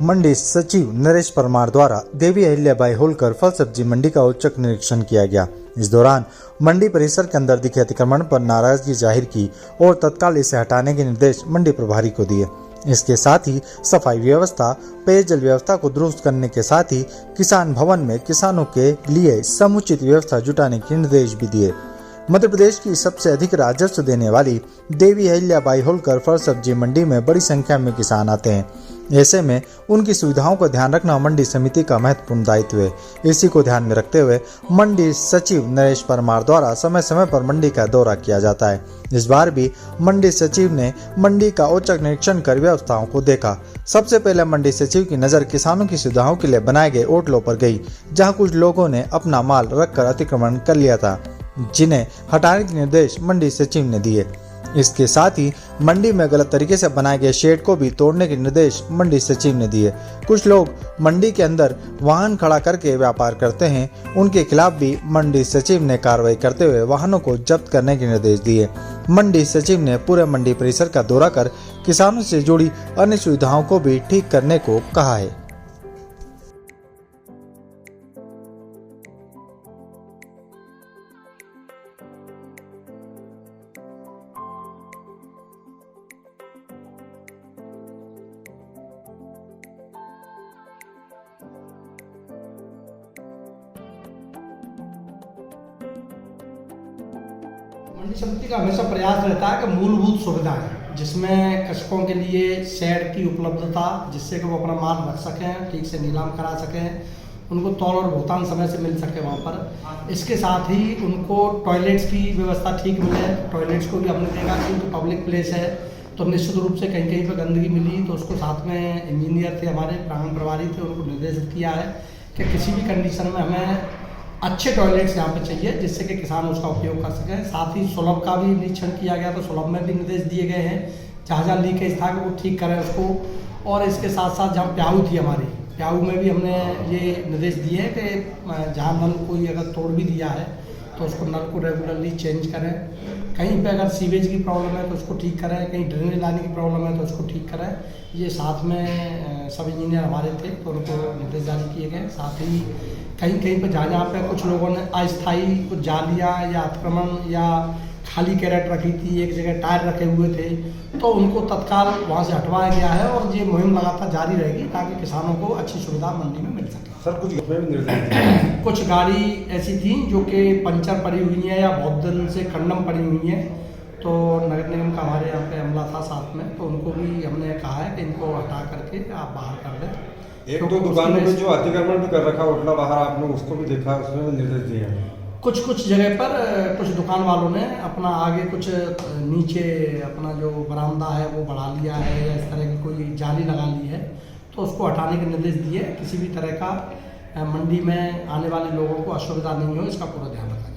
मंडी सचिव नरेश परमार द्वारा देवी अहिल्याबाई होलकर फल सब्जी मंडी का औचक निरीक्षण किया गया। इस दौरान मंडी परिसर के अंदर दिखे अतिक्रमण पर नाराजगी जाहिर की और तत्काल इसे हटाने के निर्देश मंडी प्रभारी को दिए। इसके साथ ही सफाई व्यवस्था, पेयजल व्यवस्था को दुरुस्त करने के साथ ही किसान भवन में किसानों के लिए समुचित व्यवस्था जुटाने के निर्देश भी दिए। मध्य प्रदेश की सबसे अधिक राजस्व देने वाली देवी अहिल्याबाई होलकर फल सब्जी मंडी में बड़ी संख्या में किसान आते हैं। ऐसे में उनकी सुविधाओं का ध्यान रखना मंडी समिति का महत्वपूर्ण दायित्व है। इसी को ध्यान में रखते हुए मंडी सचिव नरेश परमार द्वारा समय समय पर मंडी का दौरा किया जाता है। इस बार भी मंडी सचिव ने मंडी का औचक निरीक्षण कर व्यवस्थाओं को देखा। सबसे पहले मंडी सचिव की नज़र किसानों की सुविधाओं के लिए बनाए गए ओटलों पर गई, जहाँ कुछ लोगों ने अपना माल रखकर अतिक्रमण कर लिया था, जिन्हें हटाने के निर्देश मंडी सचिव ने दिए। इसके साथ ही मंडी में गलत तरीके से बनाए गए शेड को भी तोड़ने के निर्देश मंडी सचिव ने दिए। कुछ लोग मंडी के अंदर वाहन खड़ा करके व्यापार करते हैं, उनके खिलाफ भी मंडी सचिव ने कार्रवाई करते हुए वाहनों को जब्त करने के निर्देश दिए। मंडी सचिव ने पूरे मंडी परिसर का दौरा कर किसानों से जुड़ी अन्य सुविधाओं को भी ठीक करने को कहा है। मंडी समिति का हमेशा प्रयास रहता है कि मूलभूत सुविधाएं, जिसमें कृषकों के लिए शेड की उपलब्धता, जिससे कि वो अपना माल रख सकें, ठीक से नीलाम करा सकें, उनको तौल और भुगतान समय से मिल सके वहाँ पर। इसके साथ ही उनको टॉयलेट्स की व्यवस्था ठीक मिले। टॉयलेट्स को भी हमने देखा कि तो पब्लिक प्लेस है, तो निश्चित रूप से कहीं कहीं पर गंदगी मिली, तो उसको साथ में इंजीनियर थे, हमारे प्रांगण प्रभारी थे, उनको निर्देशित किया है कि किसी भी कंडीशन में हमें अच्छे टॉयलेट्स यहाँ पे चाहिए, जिससे कि किसान उसका उपयोग कर सकें। साथ ही सुलभ का भी निरीक्षण किया गया, तो सुलभ में भी निर्देश दिए गए हैं, जहाँ जहाँ लीकेज था कि वो ठीक करें उसको। और इसके साथ साथ जहाँ प्याऊ थी हमारी, प्याऊ में भी हमने ये निर्देश दिए हैं कि जहाँ नल कोई अगर तोड़ भी दिया है तो उसको नल को रेगुलरली चेंज करें। कहीं पे अगर सीवेज की प्रॉब्लम है तो उसको ठीक करें, कहीं ड्रेनेज लाने की प्रॉब्लम है तो उसको ठीक करें। ये साथ में सब इंजीनियर हमारे थे, तो उनको निर्देश जारी किए गए। साथ ही कहीं कहीं पर जहाँ पे कुछ लोगों ने अस्थायी कुछ जालियाँ या अतिक्रमण या खाली कैरेट रखी थी, एक जगह टायर रखे हुए थे, तो उनको तत्काल वहाँ से हटवाया गया है और ये मुहिम लगातार जारी रहेगी ताकि किसानों को अच्छी सुविधा मंडी में मिल सके। सर, कुछ गाड़ी ऐसी थी जो कि पंचर पड़ी हुई है या बहुत दिन से खंडम पड़ी हुई है, तो नगर निगम का हमारे यहाँ पे अमला था साथ में, तो उनको भी हमने कहा है कि इनको हटा करके आप बाहर कर दें। एक दो दुकानों में जो अतिक्रमण भी कर रखा उठला बाहर, आपने उसको भी देखा, उसमें निर्देश दिए हैं। कुछ जगह पर कुछ दुकान वालों ने अपना आगे कुछ नीचे अपना जो बरामदा है वो बढ़ा लिया है या इस तरह की कोई जाली लगा ली है, तो उसको हटाने के निर्देश दिए। किसी भी तरह का मंडी में आने वाले लोगों को असुविधा नहीं हो, इसका पूरा ध्यान रखा।